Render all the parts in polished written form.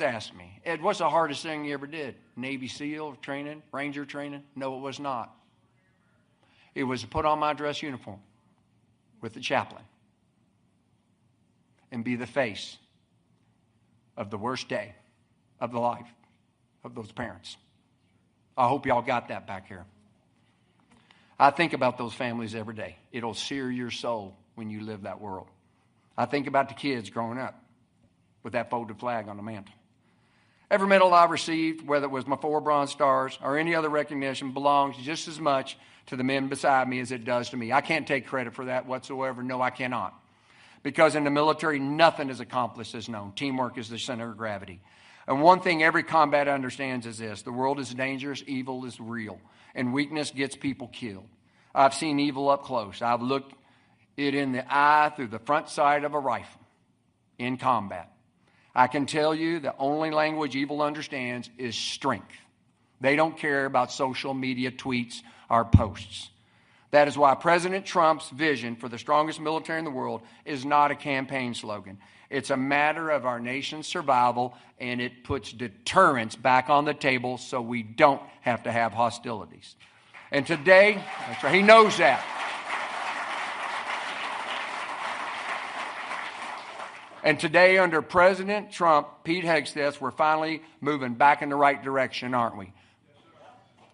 asked me, Ed, what's the hardest thing you ever did? Navy SEAL training, Ranger training? No, it was not. It was to put on my dress uniform with the chaplain and be the face of the worst day of the life of those parents. I hope y'all got that back here. I think about those families every day. It'll sear your soul when you live that world. I think about the kids growing up with that folded flag on the mantle. Every medal I received, whether it was my 4 Bronze Stars or any other recognition, belongs just as much to the men beside me as it does to me. I can't take credit for that whatsoever. No, I cannot. Because in the military, nothing is accomplished as known. Teamwork is the center of gravity. And one thing every combat understands is this: the world is dangerous, evil is real, and weakness gets people killed. I've seen evil up close. I've looked it in the eye through the front sight of a rifle in combat. I can tell you the only language evil understands is strength. They don't care about social media tweets or posts. That is why President Trump's vision for the strongest military in the world is not a campaign slogan. It's a matter of our nation's survival, and it puts deterrence back on the table so we don't have to have hostilities. And today, that's right, he knows that. And today, under President Trump, Pete Hegseth, we're finally moving back in the right direction, aren't we?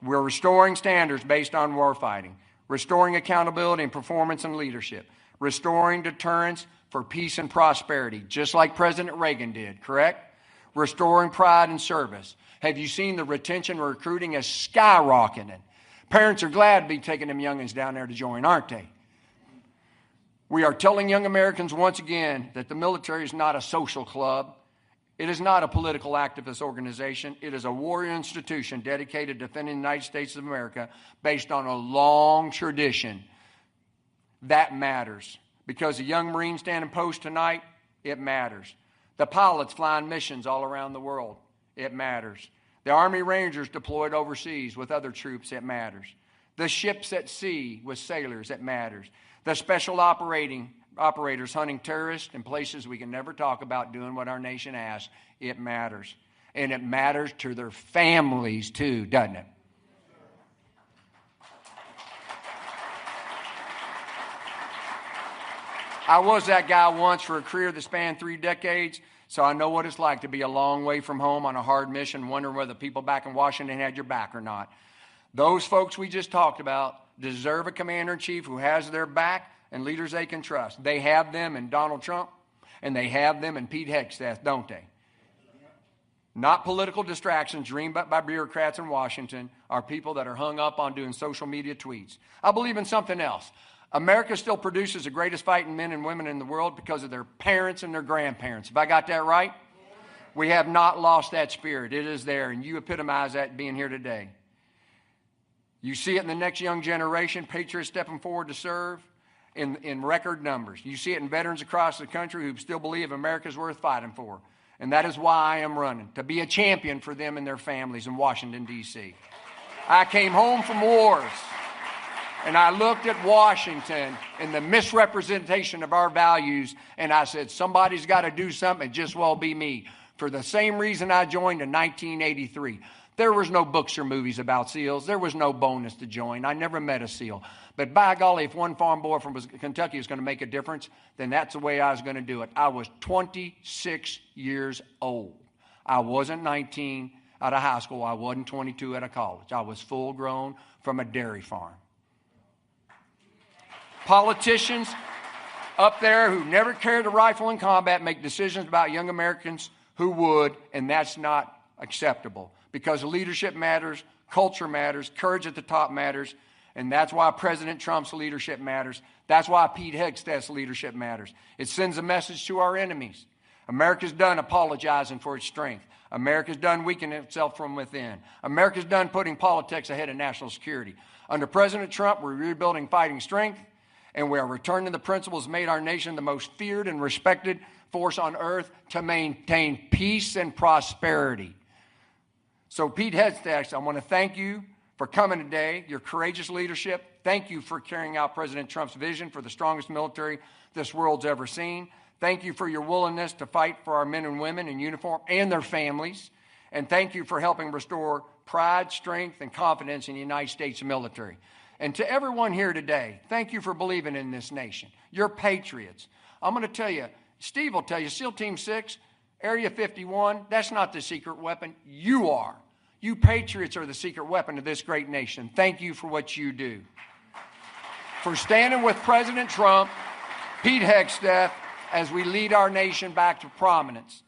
We're restoring standards based on warfighting, restoring accountability and performance and leadership, restoring deterrence for peace and prosperity, just like President Reagan did, correct? Restoring pride and service. Have you seen the retention and recruiting is skyrocketing? Parents are glad to be taking them youngins down there to join, aren't they? We are telling young Americans once again that the military is not a social club. It is not a political activist organization. It is a warrior institution dedicated to defending the United States of America based on a long tradition. That matters. Because the young Marines standing post tonight, it matters. The pilots flying missions all around the world, it matters. The Army Rangers deployed overseas with other troops, it matters. The ships at sea with sailors, it matters. The special operators hunting terrorists in places we can never talk about doing what our nation asks, it matters. And it matters to their families too, doesn't it? I was that guy once for a career that spanned 3 decades, so I know what it's like to be a long way from home on a hard mission, wondering whether people back in Washington had your back or not. Those folks we just talked about deserve a commander-in-chief who has their back and leaders they can trust. They have them in Donald Trump, and they have them in Pete Hegseth, don't they? Not political distractions dreamed up by bureaucrats in Washington or people that are hung up on doing social media tweets. I believe in something else. America still produces the greatest fighting men and women in the world because of their parents and their grandparents. Have I got that right? We have not lost that spirit. It is there, and you epitomize that being here today. You see it in the next young generation, patriots stepping forward to serve in record numbers. You see it in veterans across the country who still believe America's worth fighting for. And that is why I am running, to be a champion for them and their families in Washington, D.C. I came home from wars, and I looked at Washington and the misrepresentation of our values, and I said, somebody's got to do something. It just won't be me. For the same reason I joined in 1983. There was no books or movies about SEALs. There was no bonus to join. I never met a SEAL. But by golly, if one farm boy from Kentucky is going to make a difference, then that's the way I was going to do it. I was 26 years old. I wasn't 19 out of high school. I wasn't 22 out of college. I was full grown from a dairy farm. Politicians up there who never carried a rifle in combat make decisions about young Americans who would, and that's not acceptable. Because leadership matters, culture matters, courage at the top matters, and that's why President Trump's leadership matters. That's why Pete Hegseth's leadership matters. It sends a message to our enemies. America's done apologizing for its strength. America's done weakening itself from within. America's done putting politics ahead of national security. Under President Trump, we're rebuilding fighting strength, and we are returning the principles that made our nation the most feared and respected force on earth to maintain peace and prosperity. So Pete Hegseth, I want to thank you for coming today, your courageous leadership. Thank you for carrying out President Trump's vision for the strongest military this world's ever seen. Thank you for your willingness to fight for our men and women in uniform and their families. And thank you for helping restore pride, strength, and confidence in the United States military. And to everyone here today, thank you for believing in this nation. You're patriots. I'm going to tell you, Steve will tell you, SEAL Team 6, Area 51, that's not the secret weapon. You are. You patriots are the secret weapon of this great nation. Thank you for what you do. For standing with President Trump, Pete Hegseth, as we lead our nation back to prominence.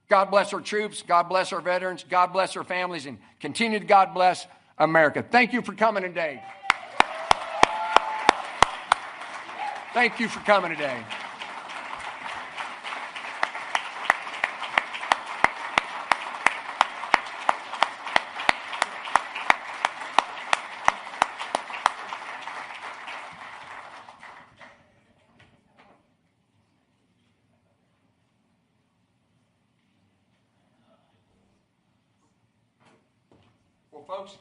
God bless our troops. God bless our veterans. God bless our families. And continue to God bless America. Thank you for coming today. Thank you for coming today. Well, folks,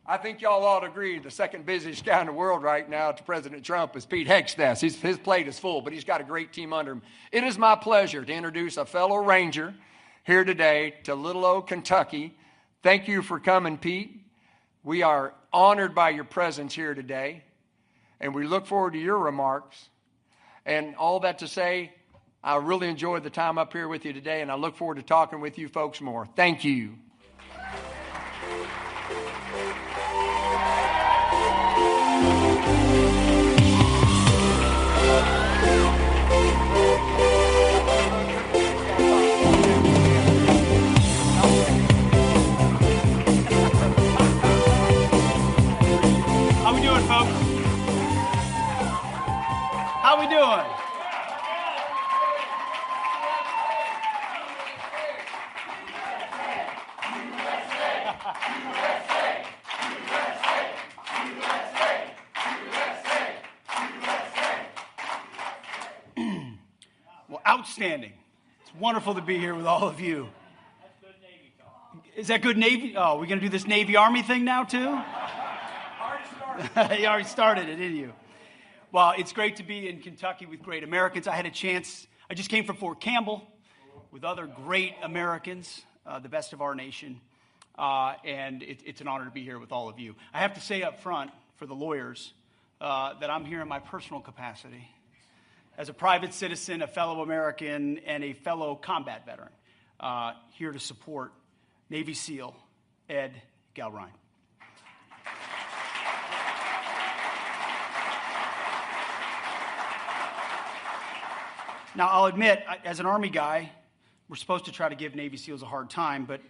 I think y'all ought to agree the second busiest guy in the world right now to President Trump is Pete Hegseth. His plate is full, but he's got a great team under him. It is my pleasure to introduce a fellow Ranger here today to little old Kentucky. Thank you for coming, Pete. We are honored by your presence here today, and we look forward to your remarks. And all that to say, I really enjoyed the time up here with you today, and I look forward to talking with you folks more. Thank you. How we doing, folks? How we doing? Well, outstanding. It's wonderful to be here with all of you. That's good Navy talk. Is that good Navy? Oh, we're going to do this Navy-Army thing now, too? You already started it, didn't you? Well, it's great to be in Kentucky with great Americans. I just came from Fort Campbell with other great Americans, the best of our nation, and it's an honor to be here with all of you. I have to say up front, for the lawyers, that I'm here in my personal capacity as a private citizen, a fellow American, and a fellow combat veteran, here to support Navy SEAL Ed Gallrein. Now, I'll admit, as an Army guy, we're supposed to try to give Navy SEALs a hard time, but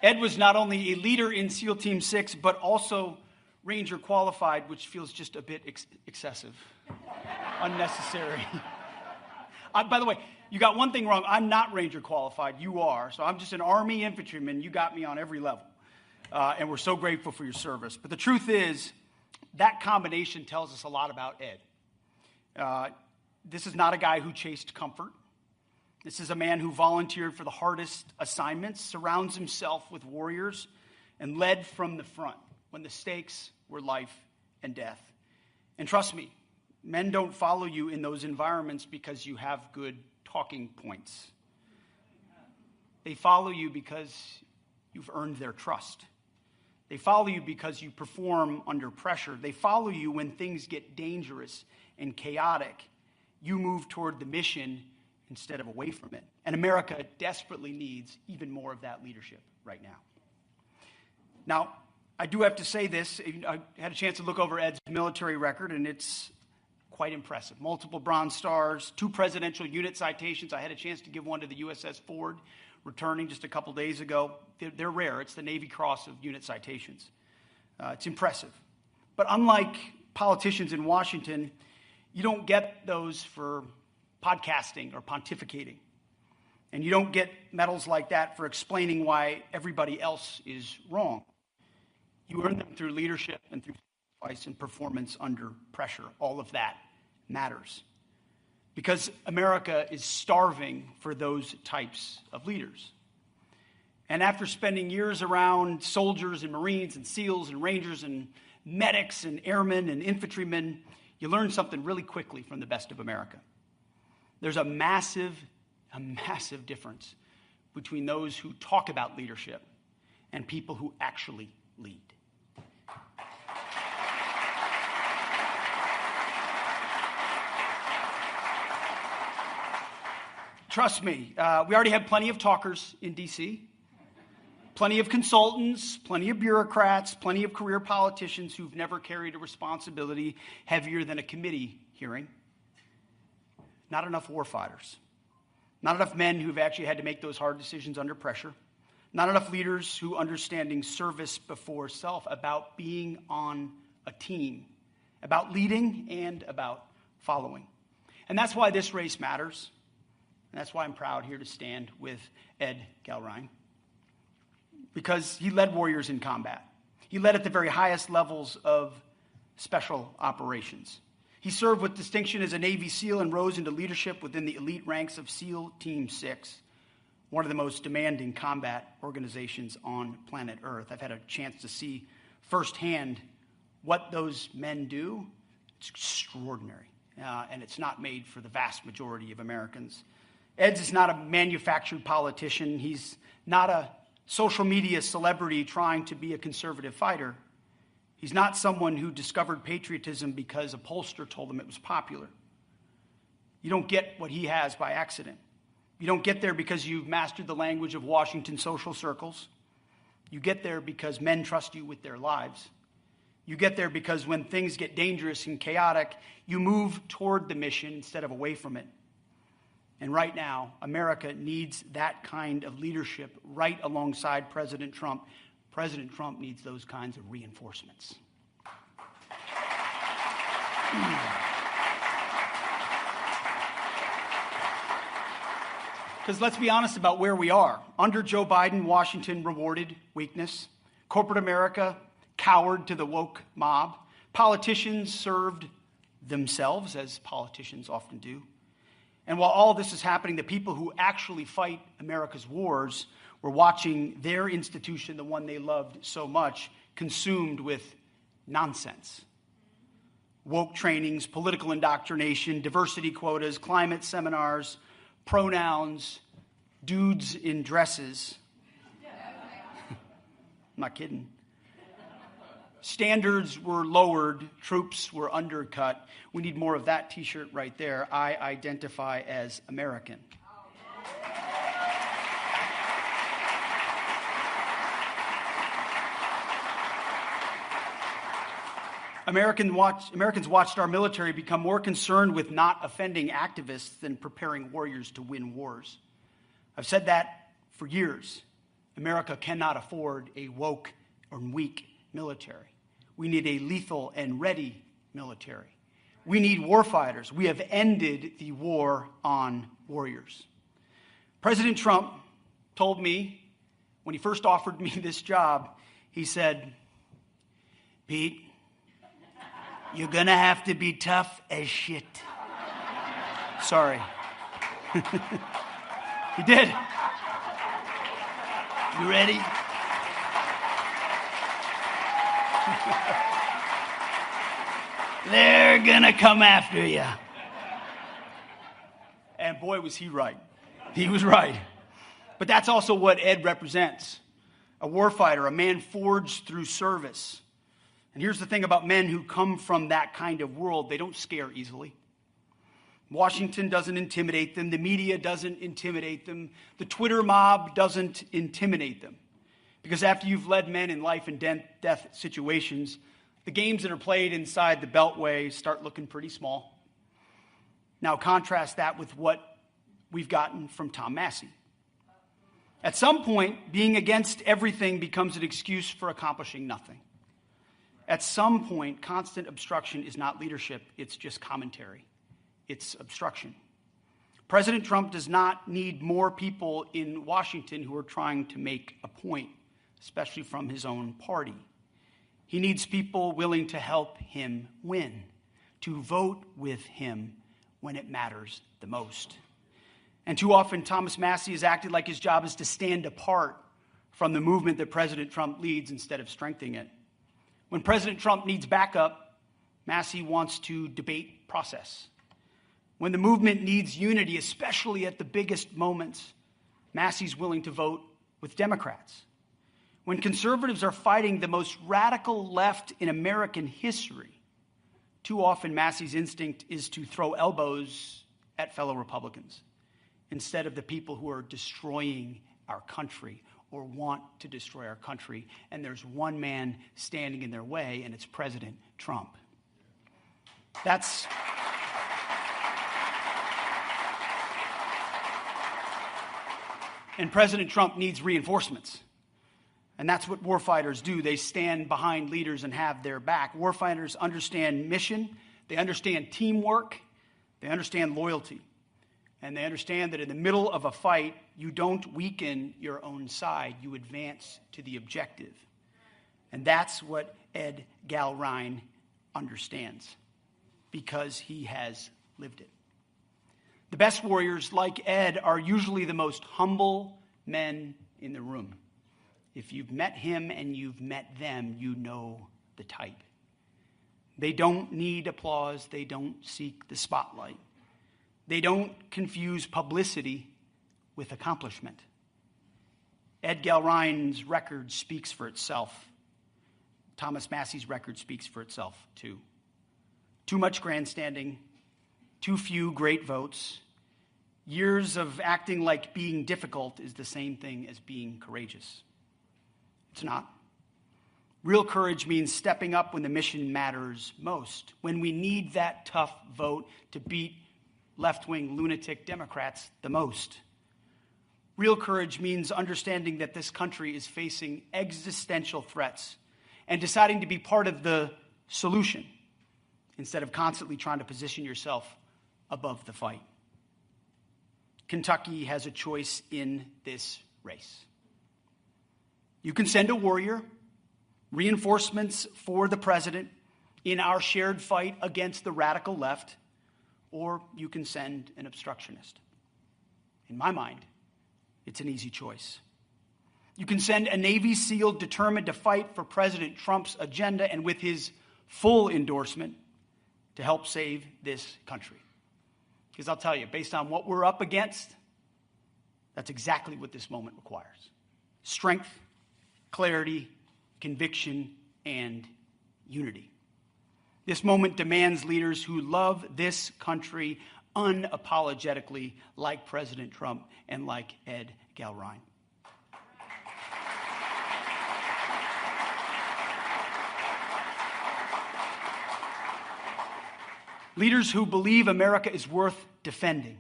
Ed was not only a leader in SEAL Team 6, but also Ranger qualified, which feels just a bit excessive, unnecessary. By the way, you got one thing wrong. I'm not Ranger qualified. You are. So I'm just an Army infantryman. You got me on every level. And we're so grateful for your service. But the truth is, that combination tells us a lot about Ed. This is not a guy who chased comfort. This is a man who volunteered for the hardest assignments, surrounds himself with warriors, and led from the front when the stakes were life and death. And trust me, men don't follow you in those environments because you have good talking points. They follow you because you've earned their trust. They follow you because you perform under pressure. They follow you when things get dangerous and chaotic. You move toward the mission instead of away from it. And America desperately needs even more of that leadership right now. Now, I do have to say this. I had a chance to look over Ed's military record, and it's quite impressive. Multiple Bronze Stars, 2 presidential unit citations. I had a chance to give one to the USS Ford, returning just a couple days ago. They're rare. It's the Navy Cross of unit citations. It's impressive. But unlike politicians in Washington, you don't get those for podcasting or pontificating. And you don't get medals like that for explaining why everybody else is wrong. You earn them through leadership and through sacrifice and performance under pressure. All of that matters. Because America is starving for those types of leaders. And after spending years around soldiers and Marines and SEALs and Rangers and medics and airmen and infantrymen, you learn something really quickly from the best of America. There's a massive difference between those who talk about leadership and people who actually lead. Trust me, we already have plenty of talkers in D.C., plenty of consultants, plenty of bureaucrats, plenty of career politicians who've never carried a responsibility heavier than a committee hearing. Not enough warfighters. Not enough men who've actually had to make those hard decisions under pressure. Not enough leaders who understanding service before self, about being on a team, about leading and about following. And that's why this race matters. And that's why I'm proud here to stand with Ed Gallrein. Because he led warriors in combat. He led at the very highest levels of special operations. He served with distinction as a Navy SEAL and rose into leadership within the elite ranks of SEAL Team 6, one of the most demanding combat organizations on planet Earth. I've had a chance to see firsthand what those men do. It's extraordinary, and it's not made for the vast majority of Americans. Ed's is not a manufactured politician. He's not a social media celebrity trying to be a conservative fighter. He's not someone who discovered patriotism because a pollster told him it was popular. You don't get what he has by accident. You don't get there because you've mastered the language of Washington social circles. You get there because men trust you with their lives. You get there because when things get dangerous and chaotic, you move toward the mission instead of away from it. And right now, America needs that kind of leadership right alongside President Trump. President Trump needs those kinds of reinforcements. Because let's be honest about where we are. Under Joe Biden, Washington rewarded weakness. Corporate America cowered to the woke mob. Politicians served themselves, as politicians often do. And while all this is happening, the people who actually fight America's wars were watching their institution, the one they loved so much, consumed with nonsense. Woke trainings, political indoctrination, diversity quotas, climate seminars, pronouns, dudes in dresses. I'm not kidding. Standards were lowered, troops were undercut. We need more of that t-shirt right there. I identify as American. Americans watched our military become more concerned with not offending activists than preparing warriors to win wars. I've said that for years. America cannot afford a woke or weak military. We need a lethal and ready military. We need warfighters. We have ended the war on warriors. President Trump told me when he first offered me this job, he said, "Pete, you're going to have to be tough as shit." Sorry. He did. You ready? They're going to come after you. And boy, was he right. He was right. But that's also what Ed represents. A warfighter, a man forged through service. And here's the thing about men who come from that kind of world. They don't scare easily. Washington doesn't intimidate them. The media doesn't intimidate them. The Twitter mob doesn't intimidate them. Because after you've led men in life and death situations, the games that are played inside the Beltway start looking pretty small. Now contrast that with what we've gotten from Tom Massey. At some point, being against everything becomes an excuse for accomplishing nothing. At some point, constant obstruction is not leadership, it's just commentary. It's obstruction. President Trump does not need more people in Washington who are trying to make a point, especially from his own party. He needs people willing to help him win, to vote with him when it matters the most. And too often, Thomas Massey has acted like his job is to stand apart from the movement that President Trump leads instead of strengthening it. When President Trump needs backup, Massey wants to debate process. When the movement needs unity, especially at the biggest moments, Massey's willing to vote with Democrats. When conservatives are fighting the most radical left in American history, too often Massey's instinct is to throw elbows at fellow Republicans instead of the people who are destroying our country or want to destroy our country. And there's one man standing in their way, and it's President Trump. And President Trump needs reinforcements. And that's what warfighters do. They stand behind leaders and have their back. Warfighters understand mission, they understand teamwork, they understand loyalty. And they understand that in the middle of a fight, you don't weaken your own side, you advance to the objective. And that's what Ed Gallrein understands, because he has lived it. The best warriors, like Ed, are usually the most humble men in the room. If you've met him and you've met them, you know the type. They don't need applause. They don't seek the spotlight. They don't confuse publicity with accomplishment. Ed Gallrein's record speaks for itself. Thomas Massey's record speaks for itself, too. Too much grandstanding, too few great votes. Years of acting like being difficult is the same thing as being courageous. It's not. Real courage means stepping up when the mission matters most, when we need that tough vote to beat left-wing lunatic Democrats the most. Real courage means understanding that this country is facing existential threats and deciding to be part of the solution instead of constantly trying to position yourself above the fight. Kentucky has a choice in this race. You can send a warrior, reinforcements for the president in our shared fight against the radical left, or you can send an obstructionist. In my mind, it's an easy choice. You can send a Navy SEAL determined to fight for President Trump's agenda and with his full endorsement to help save this country. Because I'll tell you, based on what we're up against, that's exactly what this moment requires. Strength, clarity, conviction, and unity. This moment demands leaders who love this country unapologetically, like President Trump and like Ed Gallrein. Leaders who believe America is worth defending.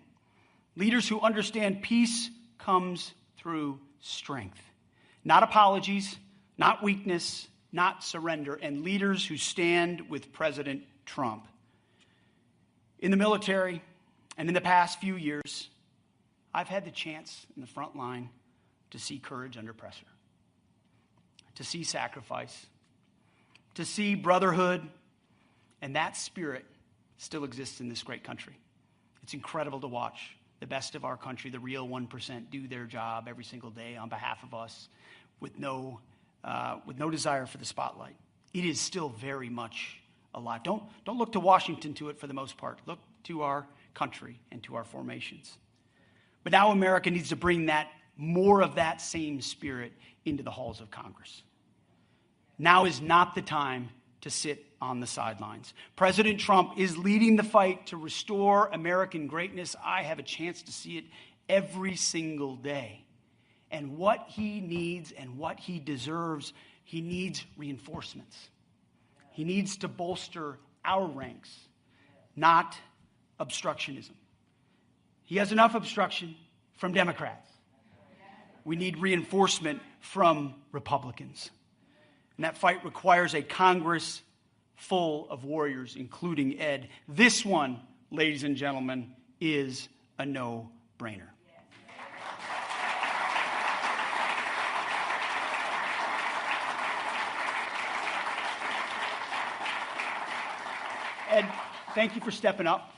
Leaders who understand peace comes through strength. Not apologies, not weakness, not surrender. And leaders who stand with President Trump. In the military and in the past few years, I've had the chance in the front line to see courage under pressure, to see sacrifice, to see brotherhood, and that spirit still exists in this great country. It's incredible to watch the best of our country, the real 1%, do their job every single day on behalf of us with no desire for the spotlight. It is still very much alive. Don't look to Washington to it for the most part. Look to our country and to our formations. But now America needs to bring more of that same spirit into the halls of Congress. Now is not the time to sit on the sidelines. President Trump is leading the fight to restore American greatness. I have a chance to see it every single day. And what he needs and what he deserves, he needs reinforcements. He needs to bolster our ranks, not obstructionism. He has enough obstruction from Democrats. We need reinforcement from Republicans. And that fight requires a Congress full of warriors, including Ed. This one, ladies and gentlemen, is a no-brainer. Ed, thank you for stepping up.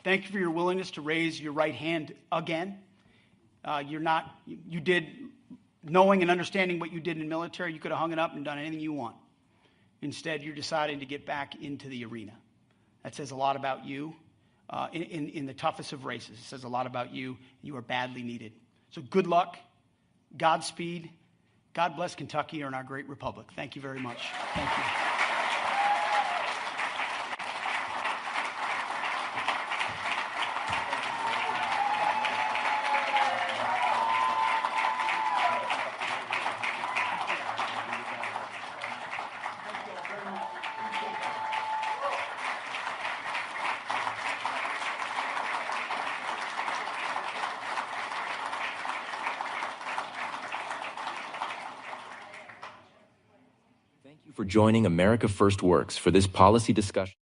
Thank you for your willingness to raise your right hand again. You did, knowing and understanding what you did in the military, you could have hung it up and done anything you want. Instead, you're deciding to get back into the arena. That says a lot about you. in the toughest of races. It says a lot about you. You are badly needed. So good luck, Godspeed, God bless Kentucky and our great republic. Thank you very much. Thank you. Thank you for joining America First Works for this policy discussion.